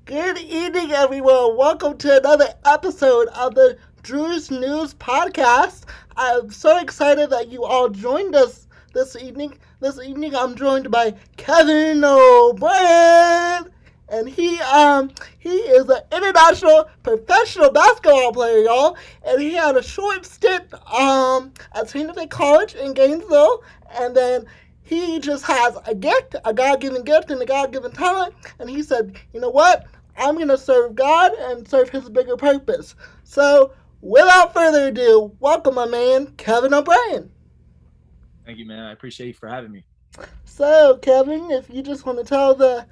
Good evening, everyone. Welcome to another episode of the Drew's News Podcast. I'm so excited that you all joined us this evening. This evening, I'm joined by Kevin OBrien, and he is an international professional basketball player, y'all. And he had a short stint at St. Nick College in Gainesville, and then he just has a gift, a God-given gift, and a God-given talent. And he said, you know what? I'm going to serve God and serve his bigger purpose. So, without further ado, welcome my man, Kevin OBrien. Thank you, man. I appreciate you for having me. So, Kevin, if you just want to tell the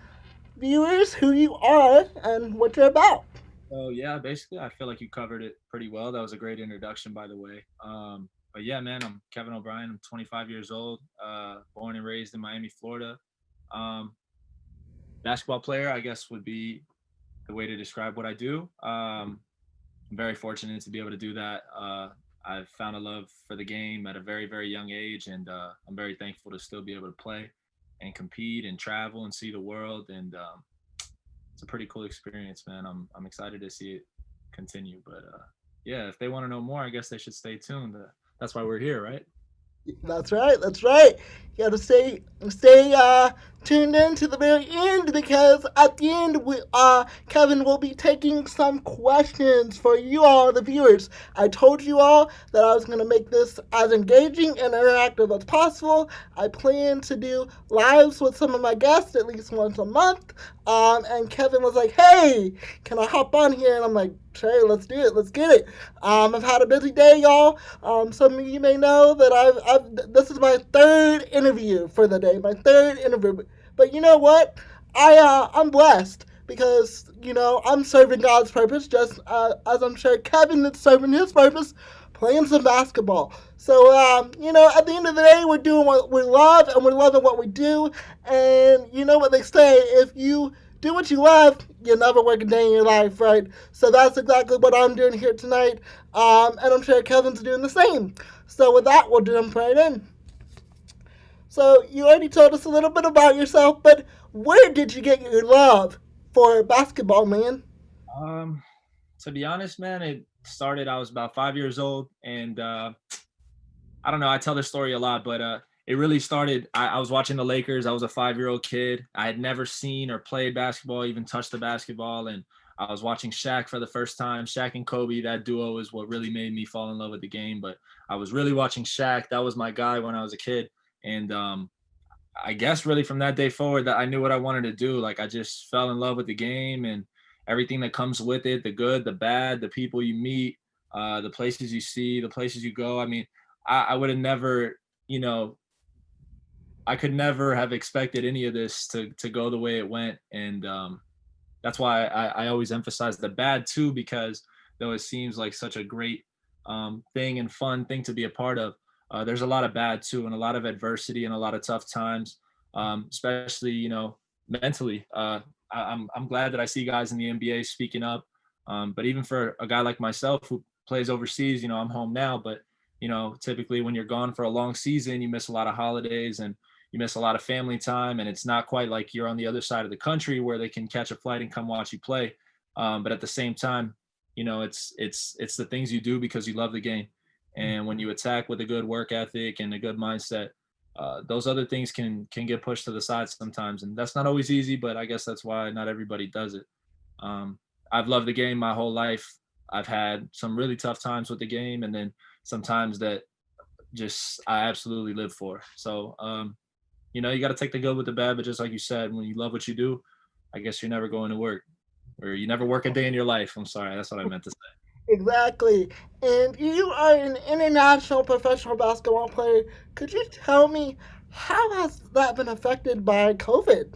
viewers who you are and what you're about. So yeah, basically, I feel like you covered it pretty well. That was a great introduction, by the way. But yeah, man, I'm Kevin O'Brien. I'm 25 years old, born and raised in Miami, Florida. Um, Basketball player, I guess, would be the way to describe what I do. I'm very fortunate to be able to do that. I've found a love for the game at a very, very young age, and I'm very thankful to still be able to play and compete and travel and see the world. And it's a pretty cool experience, man. I'm excited to see it continue. But yeah, if they want to know more, I guess they should stay tuned. That's why we're here, right? That's right. That's right. You got to stay tuned in to the very end because at the end, Kevin will be taking some questions for you all, the viewers. I told you all that I was going to make this as engaging and interactive as possible. I plan to do lives with some of my guests at least once a month. And Kevin was like, "Hey, can I hop on here?" And I'm like, "Sure, let's do it. Let's get it." I've had a busy day, y'all. Some of you may know that this is my third interview for the day, my third interview. But you know what? I'm blessed because I'm serving God's purpose, just as I'm sure Kevin is serving his purpose, playing some basketball. So at the end of the day, we're doing what we love, and we're loving what we do. And you know what they say: if you do what you love, you'll never work a day in your life, right? So that's exactly what I'm doing here tonight. And I'm sure Kevin's doing the same. So with that, we'll jump right in. So you already told us a little bit about yourself, but where did you get your love for basketball, man? Um, to be honest, man, it started. I was about 5 years old, and I don't know. I tell this story a lot, but it really started. I was watching the Lakers. I was a 5-year-old kid. I had never seen or played basketball, even touched the basketball, and I was watching Shaq for the first time. Shaq and Kobe, that duo is what really made me fall in love with the game. But I was really watching Shaq. That was my guy when I was a kid, and I guess really from that day forward, that I knew what I wanted to do. Like I just fell in love with the game and everything that comes with it, the good, the bad, the people you meet, the places you see, the places you go. I mean, I would have never, you know, I could never have expected any of this to go the way it went. And that's why I always emphasize the bad too, because though it seems like such a great thing and fun thing to be a part of, there's a lot of bad too, and a lot of adversity and a lot of tough times, especially mentally. I'm glad that I see guys in the NBA speaking up, but even for a guy like myself who plays overseas, I'm home now, but typically when you're gone for a long season, you miss a lot of holidays and you miss a lot of family time, and it's not quite like you're on the other side of the country where they can catch a flight and come watch you play. But at the same time, it's the things you do because you love the game, and when you attack with a good work ethic and a good mindset, those other things can get pushed to the side sometimes, and that's not always easy. But I guess that's why not everybody does it. Um, I've loved the game my whole life. I've had some really tough times with the game, and then sometimes that just I absolutely live for. So you got to take the good with the bad. But just like you said, when you love what you do, I guess you're never going to work, or you never work a day in your life. I'm sorry, that's what I meant to say. Exactly. And you are an international professional basketball player. Could you tell me how has that been affected by COVID?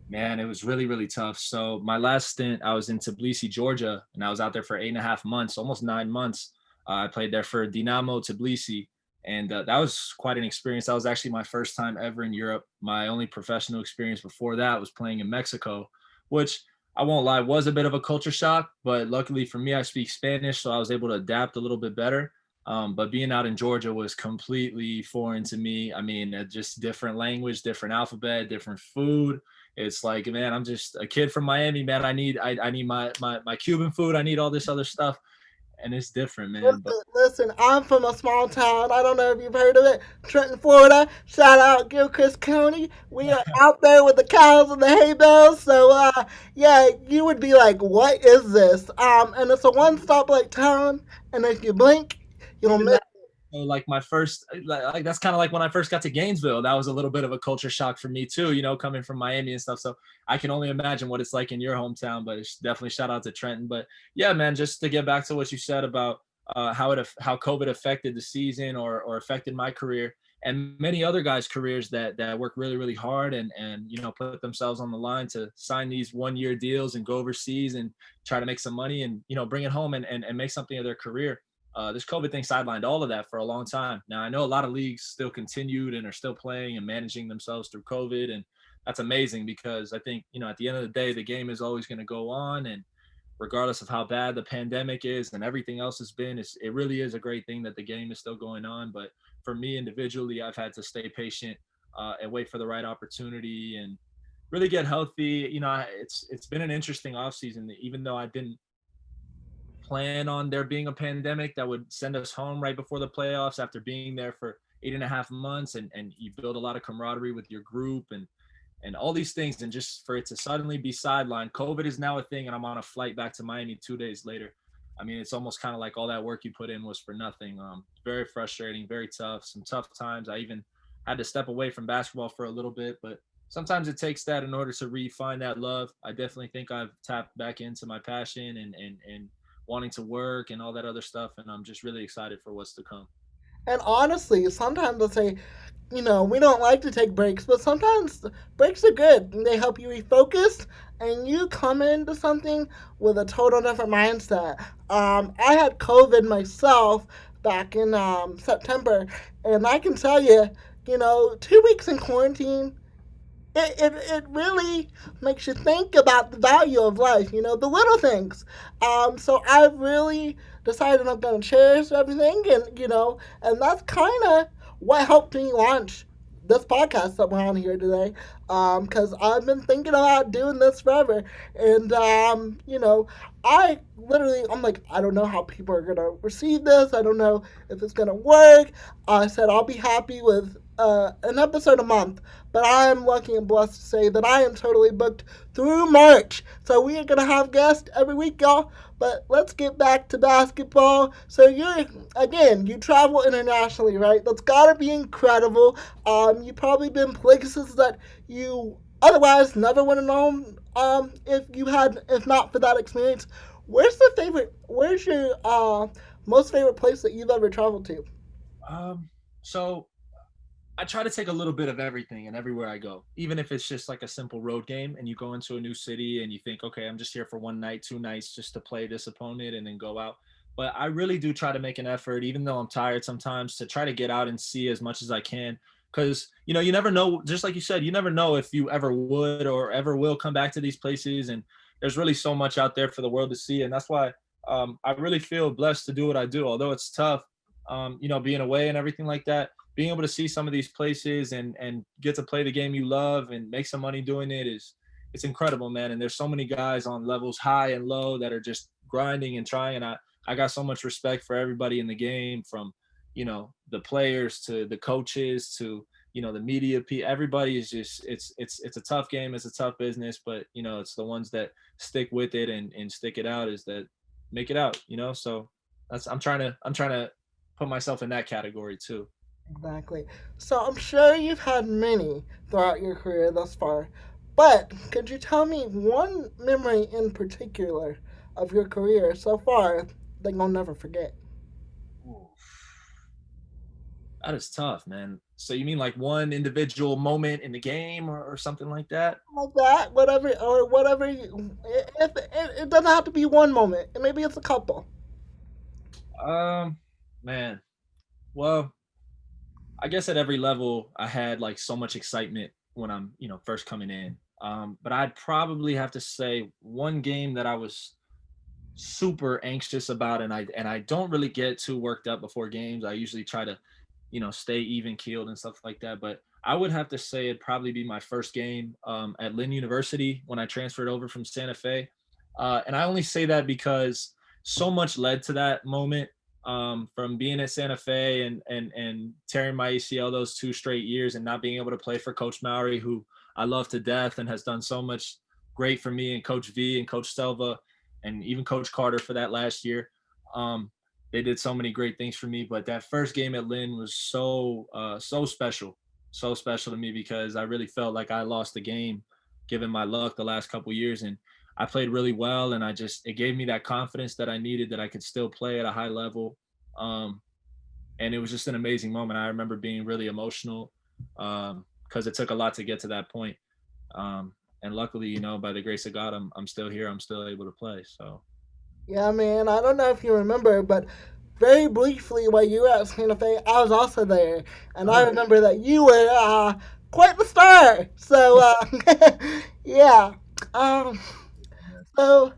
Man, it was really, really tough. So my last stint, I was in Tbilisi, Georgia, and I was out there for 8.5 months, almost 9 months. I played there for Dinamo Tbilisi, and that was quite an experience. That was actually my first time ever in Europe. My only professional experience before that was playing in Mexico, which I won't lie, was a bit of a culture shock. But luckily for me, I speak Spanish, so I was able to adapt a little bit better. But being out in Georgia was completely foreign to me. I mean, just different language, different alphabet, different food, It's like, man, I'm just a kid from Miami, man. I need my Cuban food. I need all this other stuff, and it's different, man. But Listen, I'm from a small town. I don't know if you've heard of it. Trenton, Florida. Shout out Gilchrist County. We are out there with the cows and the hay bales. So, yeah, you would be like, what is this? And it's a one stoplight town. And if you blink, you'll even miss. that, like my first, like that's kind of like when I first got to Gainesville. That was a little bit of a culture shock for me too, you know, coming from Miami and stuff. So I can only imagine what it's like in your hometown. But it's definitely shout out to Trenton. But yeah, man, just to get back to what you said about how COVID affected the season or affected my career and many other guys' careers that work really really hard and you know put themselves on the line to sign these 1 year deals and go overseas and try to make some money and you know bring it home and make something of their career. This COVID thing sidelined all of that for a long time. Now I know a lot of leagues still continued and are still playing and managing themselves through COVID, and that's amazing because I think you know at the end of the day the game is always going to go on, and regardless of how bad the pandemic is and everything else has been, it really is a great thing that the game is still going on. But for me individually, I've had to stay patient and wait for the right opportunity and really get healthy. You know, it's been an interesting off season, even though I didn't plan on there being a pandemic that would send us home right before the playoffs after being there for 8.5 months, and you build a lot of camaraderie with your group and all these things, and just for it to suddenly be sidelined. COVID is now a thing, and I'm on a flight back to Miami 2 days later. I mean, it's almost kind of like all that work you put in was for nothing. Very frustrating, very tough, some tough times. I even had to step away from basketball for a little bit, but sometimes it takes that in order to refine that love. I definitely think I've tapped back into my passion and wanting to work and all that other stuff, and I'm just really excited for what's to come. And honestly, sometimes I say, we don't like to take breaks, but sometimes breaks are good. They help you refocus and you come into something with a total different mindset. I had COVID myself back in September, and I can tell you, 2 weeks in quarantine, it really makes you think about the value of life, the little things. So I really decided I'm going to cherish everything, and that's kind of what helped me launch this podcast that we're on here today. Because I've been thinking about doing this forever. And, I'm like, I don't know how people are going to receive this. I don't know if it's going to work. I said I'll be happy with an episode a month, but I am lucky and blessed to say that I am totally booked through March. So we are gonna have guests every week, y'all. But let's get back to basketball. So you travel internationally, right? That's gotta be incredible. You've probably been places that you otherwise never would have known. If not for that experience. Where's your most favorite place that you've ever traveled to? So I try to take a little bit of everything and everywhere I go, even if it's just like a simple road game and you go into a new city and you think, okay, I'm just here for 1 night, 2 nights just to play this opponent and then go out. But I really do try to make an effort, even though I'm tired sometimes, to try to get out and see as much as I can. Because, you never know, just like you said, you never know if you ever would or ever will come back to these places. And there's really so much out there for the world to see. And that's why I really feel blessed to do what I do, although it's tough, being away and everything like that. Being able to see some of these places and get to play the game you love and make some money doing it's incredible, man. And there's so many guys on levels high and low that are just grinding and trying. I got so much respect for everybody in the game, from the players to the coaches to the media. Everybody is just it's a tough game, it's a tough business, but it's the ones that stick with it and stick it out is that make it out. So that's I'm trying to put myself in that category too. Exactly. So I'm sure you've had many throughout your career thus far, but could you tell me one memory in particular of your career so far that you'll never forget? Ooh, that is tough, man. So you mean like one individual moment in the game or something like that? Like that, whatever, or whatever. It doesn't have to be one moment. Maybe it's a couple. Um, Man. Well, I guess at every level I had like so much excitement when I'm, first coming in. But I'd probably have to say one game that I was super anxious about, and I don't really get too worked up before games. I usually try to, stay even keeled and stuff like that. But I would have to say it'd probably be my first game at Lynn University when I transferred over from Santa Fe. And I only say that because so much led to that moment, from being at Santa Fe and tearing my ACL those 2 straight years and not being able to play for Coach Mowry, who I love to death and has done so much great for me, and Coach V and Coach Selva and even Coach Carter for that last year. They did so many great things for me, but that first game at Lynn was so special to me, because I really felt like I lost the game given my luck the last couple years, and I played really well, and it gave me that confidence that I needed, that I could still play at a high level. And it was just an amazing moment. I remember being really emotional, because it took a lot to get to that point. And luckily, by the grace of God, I'm still here. I'm still able to play. So Yeah, man. I don't know if you remember, but very briefly while you were at Santa Fe, I was also there, and I remember that you were quite the star. So yeah. Um, so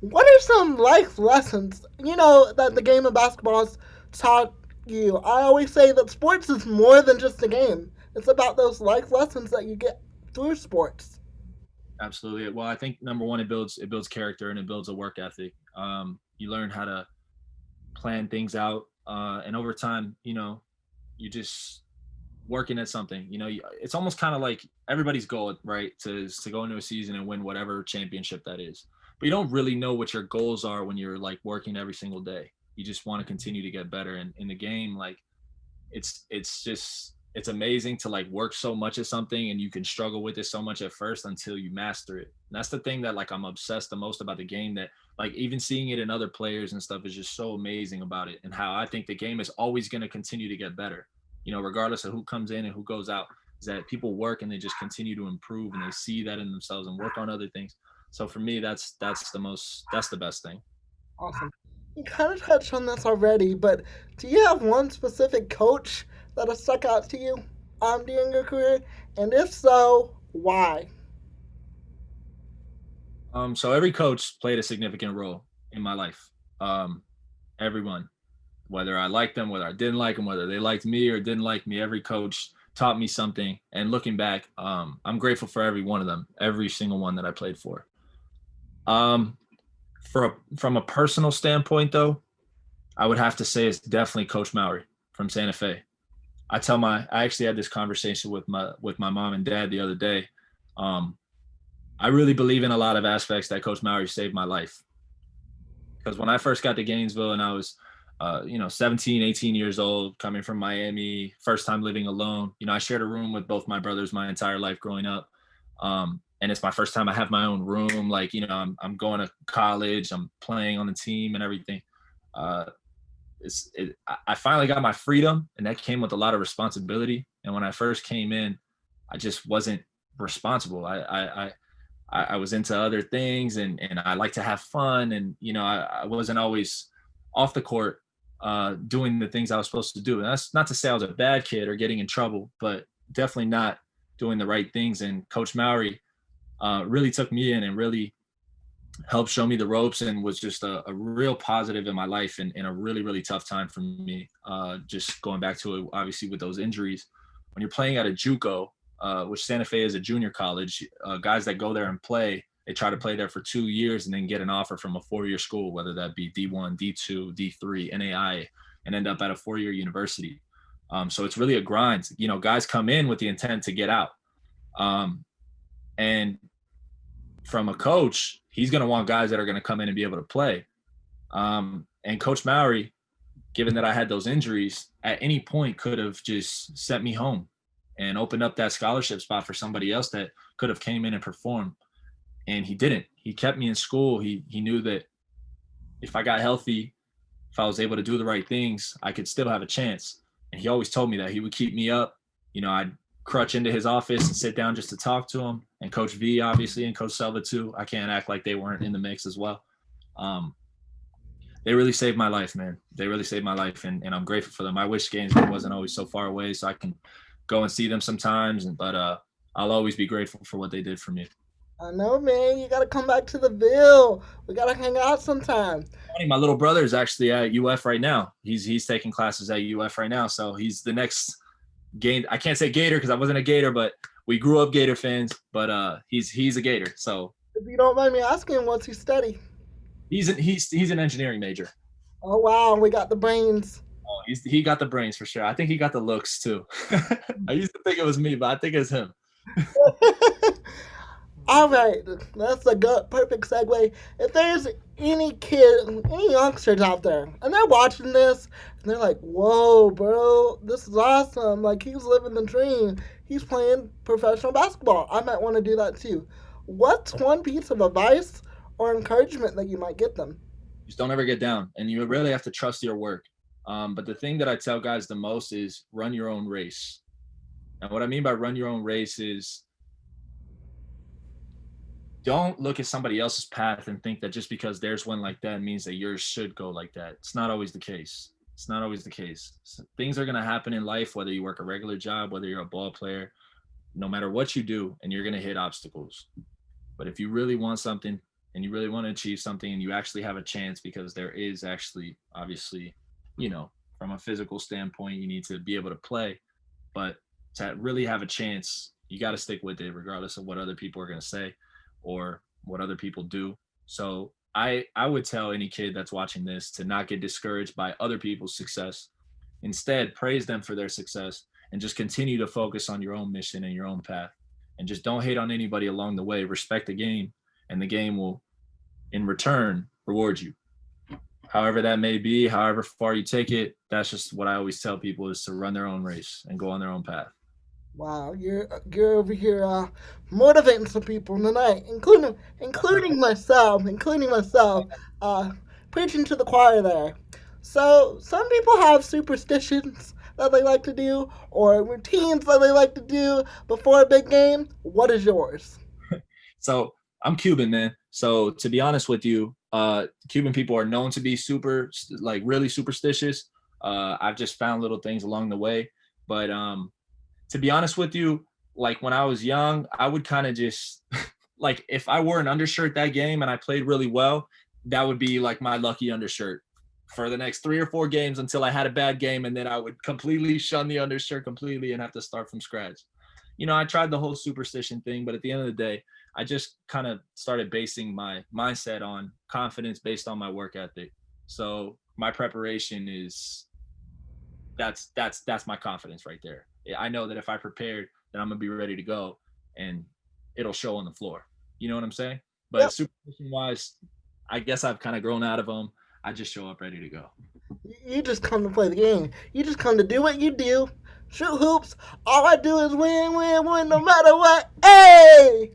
what are some life lessons that the game of basketball has taught you? I always say that sports is more than just a game. It's about those life lessons that you get through sports. absolutely. Well, I think number one, it builds character and it builds a work ethic. You learn how to plan things out, and over time, you just working at something. It's almost kind of like everybody's goal, right? To go into a season and win whatever championship that is. But you don't really know what your goals are when you're like working every single day. You just want to continue to get better. And in the game, like it's amazing to like work so much at something, and you can struggle with it so much at first until you master it. And that's the thing that like I'm obsessed the most about the game, that like even seeing it in other players and stuff is just so amazing about it, and how I think the game is always going to continue to get better, regardless of who comes in and who goes out. Is that people work and they just continue to improve, and they see that in themselves and work on other things. So for me, that's the best thing. Awesome. You kind of touched on this already, but do you have one specific coach that has stuck out to you during your career? And if so, why? So every coach played a significant role in my life. Everyone, whether I liked them, whether I didn't like them, whether they liked me or didn't like me, every coach taught me something. And looking back, I'm grateful for every one of them, every single one that I played for. Um, from a personal standpoint, though, I would have to say it's definitely Coach Mowry from Santa Fe. I actually had this conversation with my mom and dad the other day. Um, I really believe in a lot of aspects that Coach Mowry saved my life. Because when I first got to Gainesville and I was 17, 18 years old, coming from Miami, first time living alone. I shared a room with both my brothers my entire life growing up. And it's my first time I have my own room. Like, I'm going to college, I'm playing on the team and everything. Uh, I finally got my freedom, and that came with a lot of responsibility. And when I first came in, I just wasn't responsible. I was into other things, and I like to have fun. And, I wasn't always off the court doing the things I was supposed to do. And that's not to say I was a bad kid or getting in trouble, but definitely not doing the right things. And Coach Mowry really took me in and really helped show me the ropes, and was just a real positive in my life, and a really, really tough time for me. Just going back to it, obviously with those injuries, when you're playing at a JUCO, which Santa Fe is a junior college, guys that go there and play, they try to play there for 2 years and then get an offer from a 4-year school, whether that be D1, D2, D3, NAI, and end up at a 4-year university. So it's really a grind. Guys come in with the intent to get out. And from a coach, he's going to want guys that are going to come in and be able to play. And Coach Mowry, given that I had those injuries, at any point could have just sent me home and opened up that scholarship spot for somebody else that could have came in and performed. And he didn't. He kept me in school. He knew that if I got healthy, if I was able to do the right things, I could still have a chance. And he always told me that. He would keep me up. I'd crutch into his office and sit down just to talk to him. And Coach V, obviously, and Coach Selva too. I can't act like they weren't in the mix as well. They really saved my life, man. They really saved my life, and I'm grateful for them. I wish Gainesville wasn't always so far away so I can go and see them sometimes. But I'll always be grateful for what they did for me. I know, man. You gotta come back to the Ville. We gotta hang out sometime. My little brother is actually at UF right now. He's taking classes at UF right now. So he's the next I can't say Gator because I wasn't a Gator, but we grew up Gator fans. But he's a Gator, so If you don't mind me asking, what's he study? he's an engineering major. Oh wow, we got the brains. Oh, he got the brains for sure. I think he got the looks too. I used to think it was me, but I think it's him. All right, that's a good, perfect segue. If there's any kid, any youngsters out there, and they're watching this, and they're like, "Whoa, bro, this is awesome! Like he's living the dream. He's playing professional basketball. I might want to do that too." What's one piece of advice or encouragement that you might get them? Just don't ever get down, and you really have to trust your work. But the thing that I tell guys the most is run your own race. And what I mean by run your own race is don't look at somebody else's path and think that just because there's one like that means that yours should go like that. It's not always the case. It's not always the case. So things are going to happen in life, whether you work a regular job, whether you're a ball player, no matter what you do, and you're going to hit obstacles. But if you really want something and you really want to achieve something and you actually have a chance, because there is actually, obviously, from a physical standpoint, you need to be able to play. But to really have a chance, you got to stick with it regardless of what other people are going to say or what other people do. So I would tell any kid that's watching this to not get discouraged by other people's success. Instead, praise them for their success and just continue to focus on your own mission and your own path. And just don't hate on anybody along the way. Respect the game, and the game will, in return, reward you. However that may be, however far you take it, that's just what I always tell people, is to run their own race and go on their own path. Wow, you're over here motivating some people tonight, including myself, uh, preaching to the choir there. So some people have superstitions that they like to do, or routines that they like to do before a big game. What is yours? So I'm Cuban, man. So to be honest with you, Cuban people are known to be really superstitious. I've just found little things along the way, but to be honest with you, like when I was young, I would kind of just like if I wore an undershirt that game and I played really well, that would be like my lucky undershirt for the next 3 or 4 games until I had a bad game, and then I would completely shun the undershirt completely and have to start from scratch. I tried the whole superstition thing, but at the end of the day, I just kind of started basing my mindset on confidence based on my work ethic. So my preparation is that's my confidence right there. I know that if I prepared, then I'm gonna be ready to go, and it'll show on the floor. You know what I'm saying? But Yep. superstition wise, I guess I've kind of grown out of them. I just show up ready to go. You just come to play the game. You just come to do what you do. Shoot hoops. All I do is win, win, win, no matter what. Hey!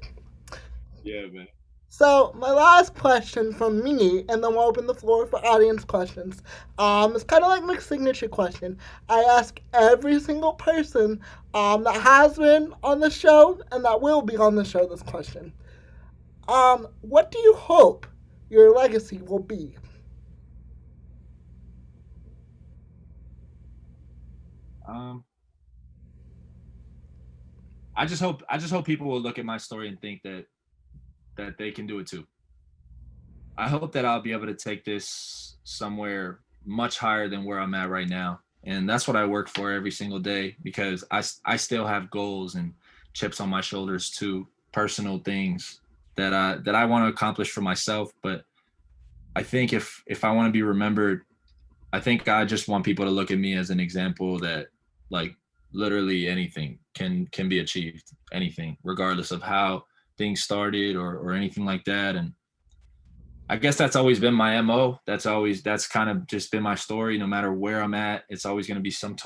Yeah, man. So my last question from me, and then we'll open the floor for audience questions. It's kind of like my signature question. I ask every single person that has been on the show and that will be on the show this question. What do you hope your legacy will be? Um, I just hope people will look at my story and think that they can do it too. I hope that I'll be able to take this somewhere much higher than where I'm at right now. And that's what I work for every single day, because I still have goals and chips on my shoulders too, personal things that I want to accomplish for myself. But I think if I want to be remembered, I think I just want people to look at me as an example that, like, literally anything can be achieved, anything, regardless of how things started or anything like that. And I guess that's always been my MO. That's kind of just been my story. No matter where I'm at, it's always going to be some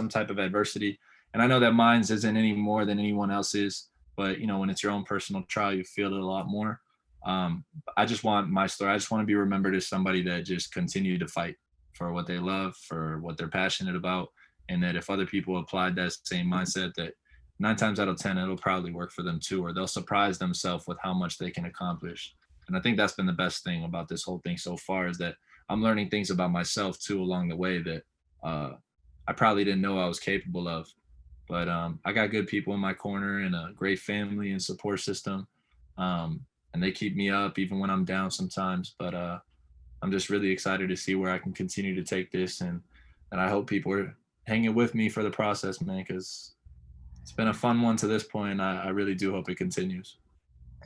type of adversity. And I know that mine's isn't any more than anyone else's, but when it's your own personal trial, you feel it a lot more. I just want my story. I just want to be remembered as somebody that just continued to fight for what they love, for what they're passionate about, and that if other people applied that same mindset, that 9 times out of 10, it'll probably work for them too, or they'll surprise themselves with how much they can accomplish. And I think that's been the best thing about this whole thing so far, is that I'm learning things about myself too along the way that I probably didn't know I was capable of. But I got good people in my corner and a great family and support system. And they keep me up even when I'm down sometimes. But I'm just really excited to see where I can continue to take this. And I hope people hanging with me for the process, man, because it's been a fun one to this point. I really do hope it continues.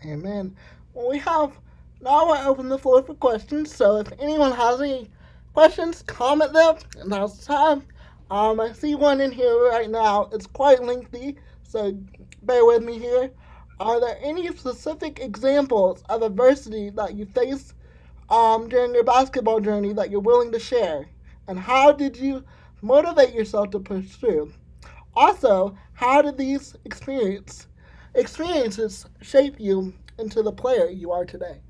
Amen. Well, we have now I open the floor for questions. So if anyone has any questions, comment them. And now's the time. I see one in here right now. It's quite lengthy, so bear with me here. Are there any specific examples of adversity that you faced during your basketball journey that you're willing to share? And how did you motivate yourself to push through? Also, how did these experiences shape you into the player you are today?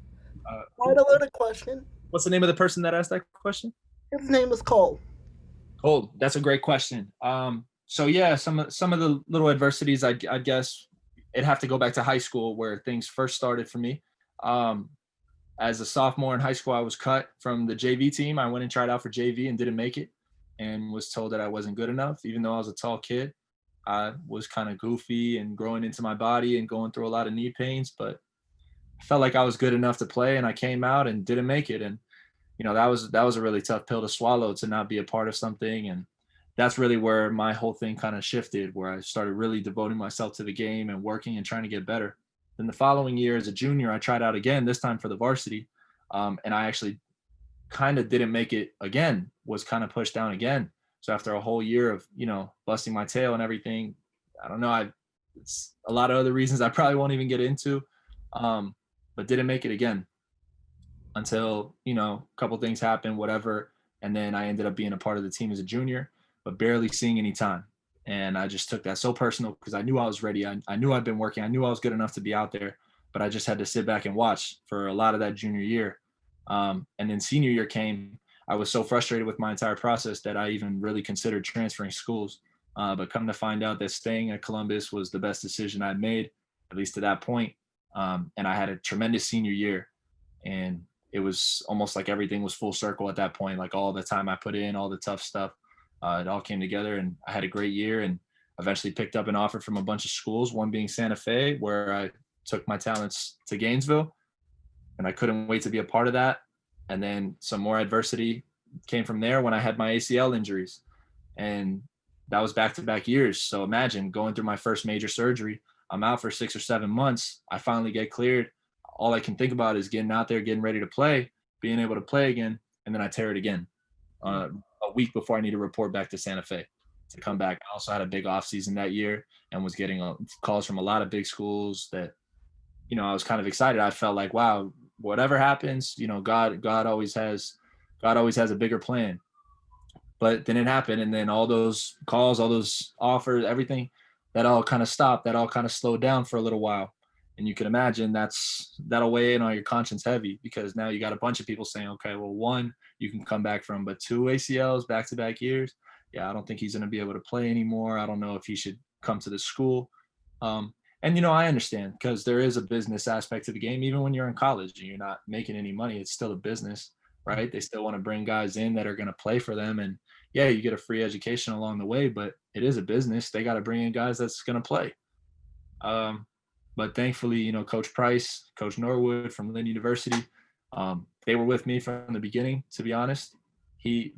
Uh, Quite a loaded question. what's the name of the person that asked that question? His name is Cole. Oh, that's a great question. So yeah, some of the little adversities, I guess it'd have to go back to high school where things first started for me. Um, as a sophomore in high school, I was cut from the JV team. I went and tried out for JV and didn't make it, and was told that I wasn't good enough, even though I was a tall kid. I was kind of goofy and growing into my body and going through a lot of knee pains, but I felt like I was good enough to play, and I came out and didn't make it. And that was a really tough pill to swallow, to not be a part of something. And that's really where my whole thing kind of shifted, where I started really devoting myself to the game and working and trying to get better. Then the following year as a junior, I tried out again, this time for the varsity. And I actually kind of didn't make it again, was kind of pushed down again. So after a whole year of, busting my tail and everything, I don't know, it's a lot of other reasons I probably won't even get into, but didn't make it again until, a couple things happened, whatever. And then I ended up being a part of the team as a junior, but barely seeing any time. And I just took that so personal because I knew I was ready. I knew I'd been working. I knew I was good enough to be out there, but I just had to sit back and watch for a lot of that junior year. And then senior year came. I was so frustrated with my entire process that I even really considered transferring schools. But come to find out that staying at Columbus was the best decision I'd made, at least to that point. And I had a tremendous senior year. And it was almost like everything was full circle at that point. Like all the time I put in, all the tough stuff, it all came together, and I had a great year, and eventually picked up an offer from a bunch of schools, one being Santa Fe, where I took my talents to Gainesville, and I couldn't wait to be a part of that. And then some more adversity came from there when I had my ACL injuries, and that was back-to-back years. So imagine going through my first major surgery. I'm out for 6 or 7 months. I finally get cleared. All I can think about is getting out there, getting ready to play, being able to play again, and then I tear it again a week before I need to report back to Santa Fe to come back. I also had a big offseason that year and was getting calls from a lot of big schools that, I was kind of excited. I felt like, wow, whatever happens, God always has a bigger plan. But then it happened, and then all those calls, all those offers, everything, that all kind of stopped. That all kind of slowed down for a little while. And you can imagine that'll weigh in on your conscience heavy, because now you got a bunch of people saying, okay, well, one, you can come back from, but 2 ACLs back-to-back years. Yeah, I don't think he's going to be able to play anymore. I don't know if he should come to the school. And, I understand, because there is a business aspect to the game. Even when you're in college and you're not making any money, it's still a business, right? They still want to bring guys in that are going to play for them. And yeah, you get a free education along the way, but it is a business. They got to bring in guys that's going to play. But thankfully, Coach Price, Coach Norwood from Lynn University, they were with me from the beginning, to be honest.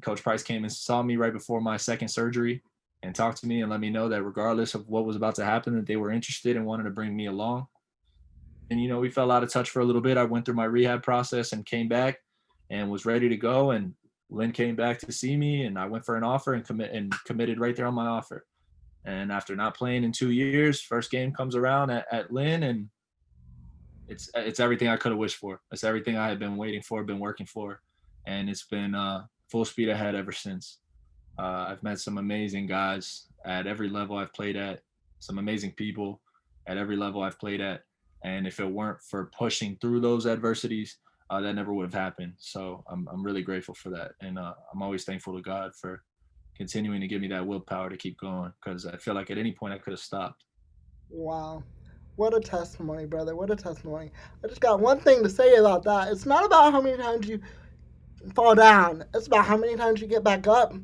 Coach Price came and saw me right before my second surgery and talked to me and let me know that regardless of what was about to happen, that they were interested and wanted to bring me along. And, we fell out of touch for a little bit. I went through my rehab process and came back and was ready to go. And Lynn came back to see me, and I went for an offer and committed right there on my offer. And after not playing in 2 years, first game comes around at Lynn, and it's everything I could have wished for. It's everything I had been waiting for, been working for. And it's been full speed ahead ever since. I've met some amazing guys at every level I've played at, some amazing people at every level I've played at. And if it weren't for pushing through those adversities, that never would have happened. So I'm really grateful for that. And I'm always thankful to God for continuing to give me that willpower to keep going, because I feel like at any point I could have stopped. Wow. What a testimony, brother. What a testimony. I just got one thing to say about that. It's not about how many times you fall down. It's about how many times you get back up.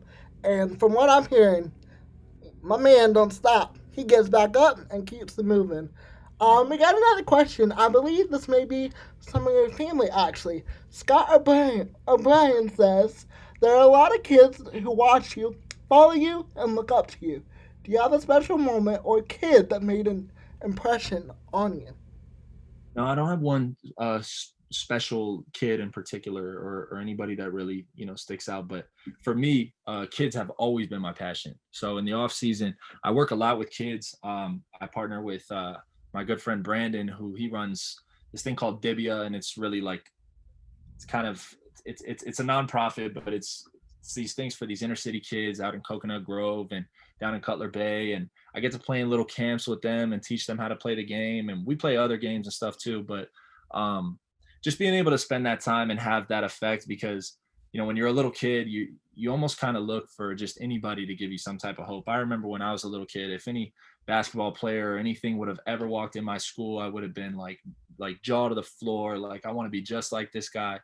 And from what I'm hearing, my man don't stop. He gets back up and keeps it moving. We got another question. I believe this may be some of your family, actually. Scott O'Brien says, there are a lot of kids who watch you follow you and look up to you? Do you have a special moment or kid that made an impression on you? No, I don't have one special kid in particular, or anybody that really sticks out. But for me, kids have always been my passion. So in the off season, I work a lot with kids. I partner with my good friend Brandon, who he runs this thing called Dibia, and it's really like it's kind of it's a nonprofit, but it's these things for these inner city kids out in Coconut Grove and down in Cutler Bay, and I get to play in little camps with them and teach them how to play the game, and we play other games and stuff too. But just being able to spend that time and have that effect, because when you're a little kid, you almost kind of look for just anybody to give you some type of hope. I remember when I was a little kid, if any basketball player or anything would have ever walked in my school, I would have been like jaw to the floor, like I want to be just like this guy.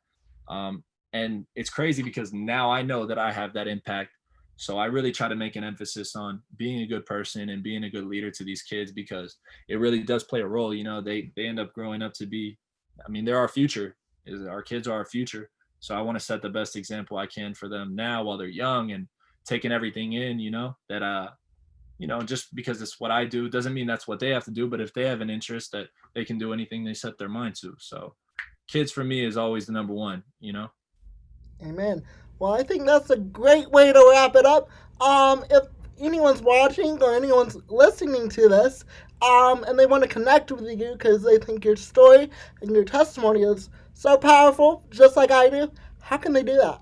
And it's crazy because now I know that I have that impact. So I really try to make an emphasis on being a good person and being a good leader to these kids, because it really does play a role. They end up growing up to be, they're our future. Our kids are our future. So I want to set the best example I can for them now while they're young and taking everything in, that, just because it's what I do doesn't mean that's what they have to do. But if they have an interest, that they can do anything they set their mind to. So kids for me is always the number one. Amen. Well, I think that's a great way to wrap it up. If anyone's watching or anyone's listening to this, and they want to connect with you because they think your story and your testimony is so powerful, just like I do, how can they do that?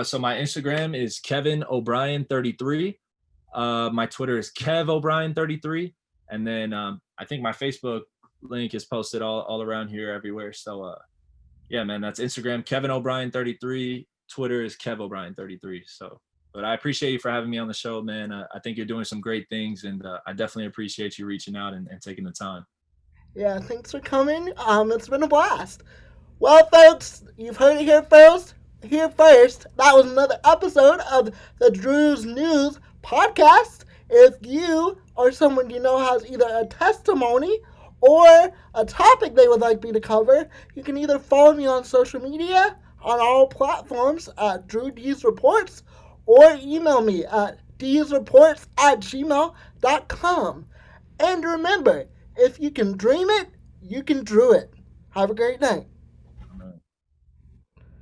So my Instagram is Kevin O'Brien 33. My Twitter is Kev O'Brien 33, and then I think my Facebook link is posted all around here everywhere. So yeah, man, that's Instagram Kevin O'Brien 33. Twitter is Kev O'Brien 33. So, but I appreciate you for having me on the show, man. I think you're doing some great things, and I definitely appreciate you reaching out and taking the time. Yeah, thanks for coming. It's been a blast. Well, folks, you've heard it here first. Here first, that was another episode of the Drew's News podcast. If you or someone you know has either a testimony or a topic they would like me to cover, you can either follow me on social media on all platforms at Drew D's Reports, or email me at dsreports@gmail.com. And remember, if you can dream it, you can drew it. Have a great night.